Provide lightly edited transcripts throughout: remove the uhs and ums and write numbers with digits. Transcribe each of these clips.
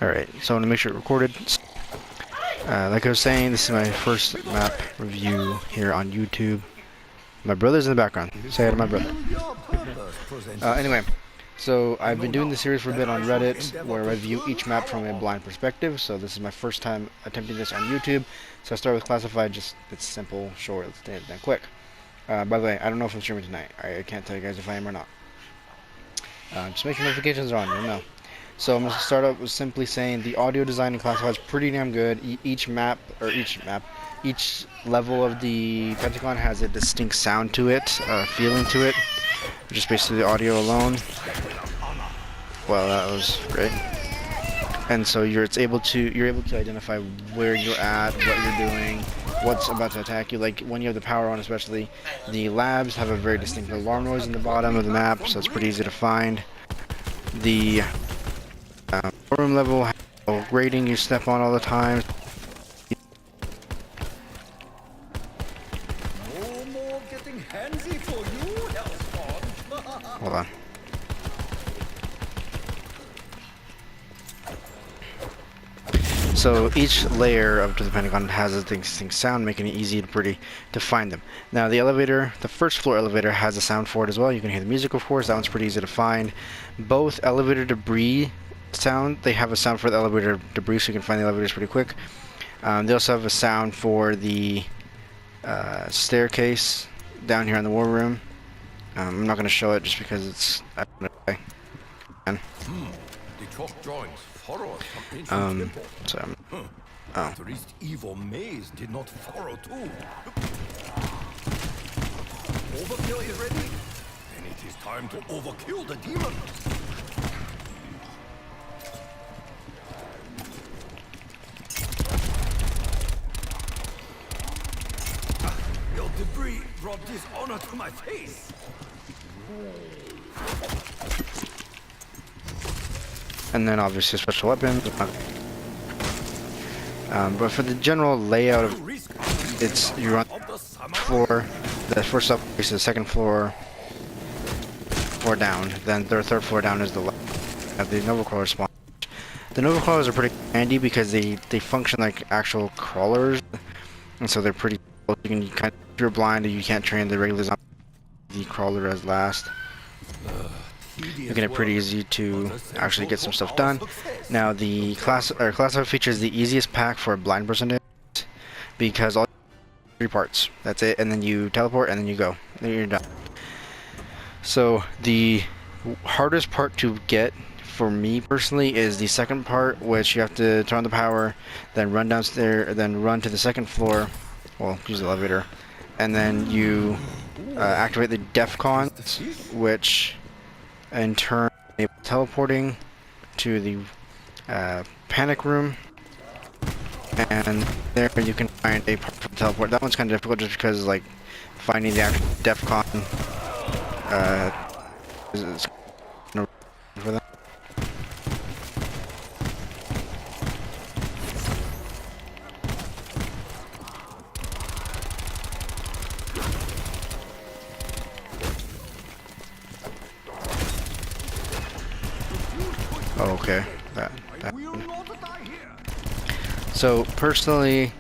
Alright, so I want to make sure it recorded. Like I was saying, this is my first map review here on YouTube. My brother's in the background. Say hi to my brother. Anyway, so I've been doing this series for a bit on Reddit, where I view each map from a blind perspective. So this is my first time attempting this on YouTube. So I start with classified, just it's simple, short, then quick. By the way, I don't know if I'm streaming tonight. I can't tell you guys if I am or not. Just make sure notifications are on, you'll know. So I'm going to start up with simply saying the audio design and classified is pretty damn good. Each level of the Pentagon has a distinct sound to it, feeling to it, just basically the audio alone. Well, that was great. And so you're able to identify where you're at, what you're doing, what's about to attack you. Like when you have the power on, especially, the labs have a very distinct alarm noise in the bottom of the map, so it's pretty easy to find. The room level has a rating you step on all the time. Hold on. So each layer of the Pentagon has a distinct sound, making it easy to find them. Now the first floor elevator has a sound for it as well. You can hear the music, of course. That one's pretty easy to find. Both elevator debris sound, they have a sound for the elevator debris, so you can find the elevators pretty quick. They also have a sound for the staircase down here in the war room. I'm not going to show it just because it's I don't know. The chalk drawings furrow some ancient temple. So At least evil maze did not furrow too. Overkill is ready. Then it is time to overkill the demons. Your debris brought dishonor to my face. And then obviously special weapons. But for the general layout of it's you're on floor. The first up is the second floor down. Then the third floor down is the Nova Crawler spawn. The Nova Crawlers are pretty handy because they function like actual crawlers, and so they're pretty. If you're blind and you can't train the regular zombie, the crawler as last. Making it pretty easy to actually get some stuff done. Now the classified feature is the easiest pack for a blind person to use because all 3 parts. That's it, and then you teleport and then you go. Then you're done. So the hardest part to get for me personally is the second part, which you have to turn on the power, then run downstairs, then run to the second floor. Well, use the elevator, and then you activate the defcons, which in turn teleporting to the panic room, and there you can find a part for the teleport. That one's kind of difficult just because like finding the actual defcon is for that. Okay, that. So personally,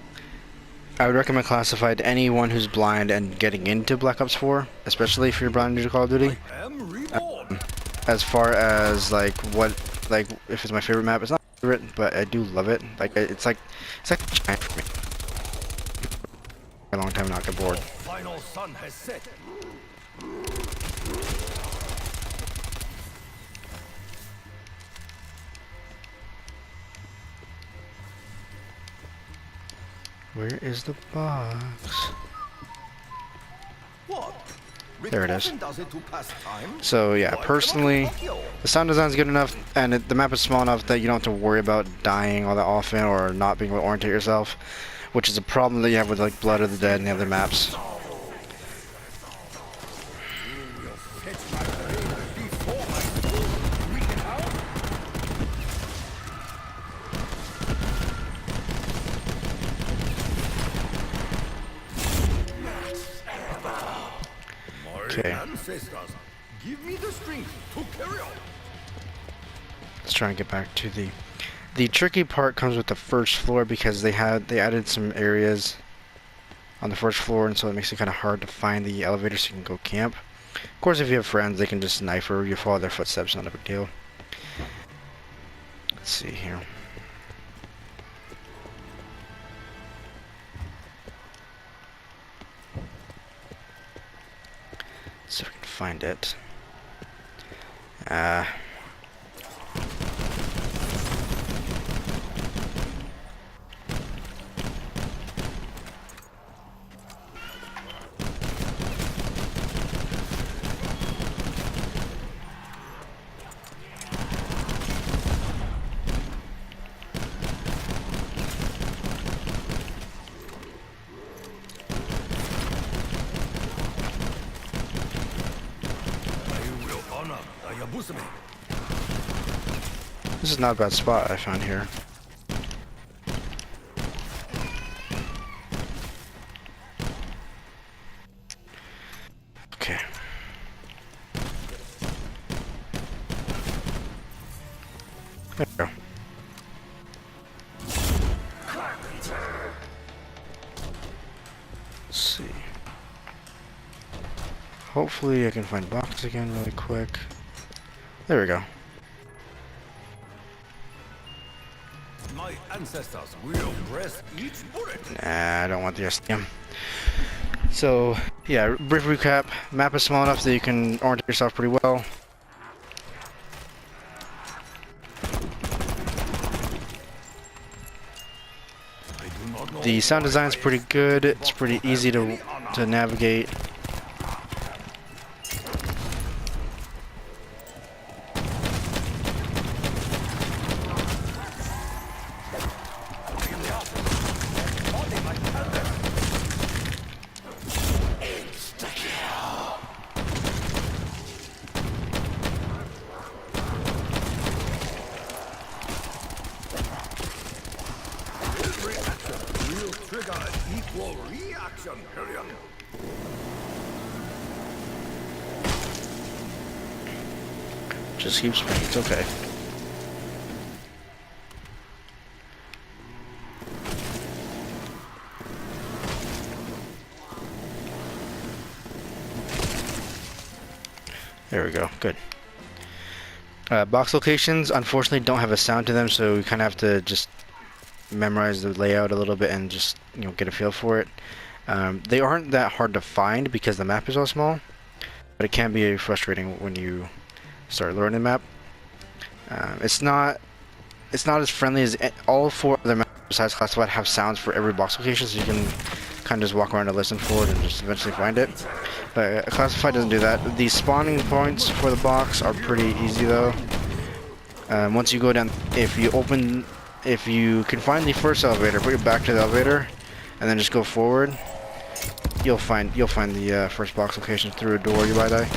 I would recommend classified to anyone who's blind and getting into Black Ops 4, especially if you're blind to Call of Duty. As far as like if it's my favorite map, it's not my favorite, but I do love it. Like it's like a giant for me. For a long time, not get bored. Final sun has set. Where is the box? What? There it is. Does it to pass time? So yeah, personally, the sound design is good enough, and the map is small enough that you don't have to worry about dying all that often or not being able to orientate yourself, which is a problem that you have with like Blood of the Dead and the other maps. Okay. Ancestors, give me the strength to carry on. Let's try and get back to the The tricky part comes with the first floor because they added some areas on the first floor, and so it makes it kind of hard to find the elevator so you can go camp. Of course, if you have friends, they can just knife or you follow their footsteps, not a big deal. Let's see here. Let's see if we can find it. This is not a bad spot I found here. Okay. There we go. Let's see. Hopefully I can find box again really quick. There we go. My ancestors will press each bullet. Nah, I don't want the STM. So, yeah, brief recap. Map is small enough that you can orient yourself pretty well. The sound design is pretty good. It's pretty easy to navigate. Equal reaction period. Just keep spinning, it's okay. There we go, good. Box locations, unfortunately, don't have a sound to them, so we kind of have to just memorize the layout a little bit and just, you know, get a feel for it. They aren't that hard to find because the map is so small, but it can be frustrating when you start learning the map. It's not as friendly as all 4 other maps besides Classified have sounds for every box location, so you can kind of just walk around and listen for it and just eventually find it. But Classified doesn't do that. The spawning points for the box are pretty easy though. Once you go down, if you can find the first elevator, put your back to the elevator, and then just go forward, you'll find the first box location through a door you might die.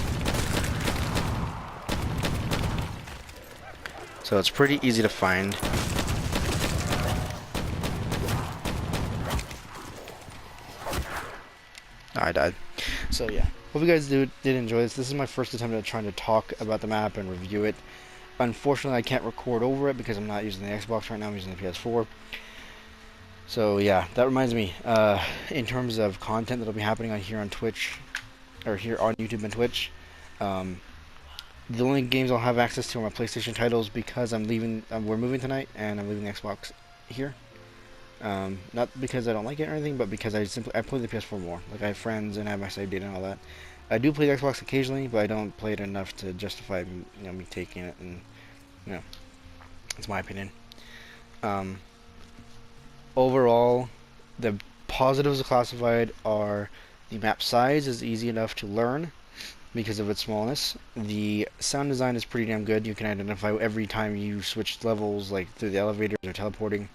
So it's pretty easy to find. I died. So yeah, hope you guys did enjoy this. This is my first attempt at trying to talk about the map and review it. Unfortunately, I can't record over it because I'm not using the Xbox right now. I'm using the PS4. So yeah, that reminds me. In terms of content that'll be happening here on Twitch, or here on YouTube and Twitch, the only games I'll have access to are my PlayStation titles because I'm leaving. We're moving tonight, and I'm leaving the Xbox here. Not because I don't like it or anything, but because I play the PS4 more. Like I have friends and I have my save data and all that. I do play the Xbox occasionally, but I don't play it enough to justify, you know, me taking it, and you know, it's my opinion. Overall, the positives of Classified are the map size is easy enough to learn because of its smallness. The sound design is pretty damn good. You can identify every time you switch levels, like through the elevators or teleporting.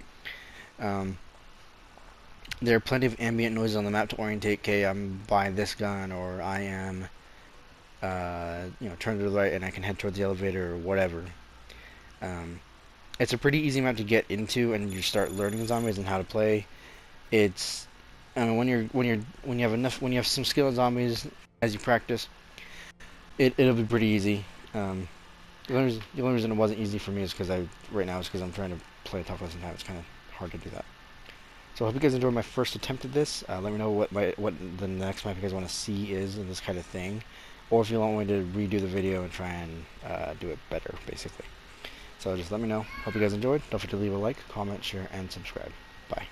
There are plenty of ambient noises on the map to orientate. Okay, I'm by this gun, or I am, you know, turn to the right and I can head towards the elevator or whatever. It's a pretty easy map to get into, and you start learning zombies and how to play. It's, I mean, when you have some skill in zombies as you practice, it'll be pretty easy. The only reason it wasn't easy for me is because right now is because I'm trying to play a tough lesson time. It's kind of hard to do that. So I hope you guys enjoyed my first attempt at this. Let me know what the next map you guys want to see is in this kind of thing, or if you want me to redo the video and try and do it better, basically. So just let me know. Hope you guys enjoyed. Don't forget to leave a like, comment, share, and subscribe. Bye.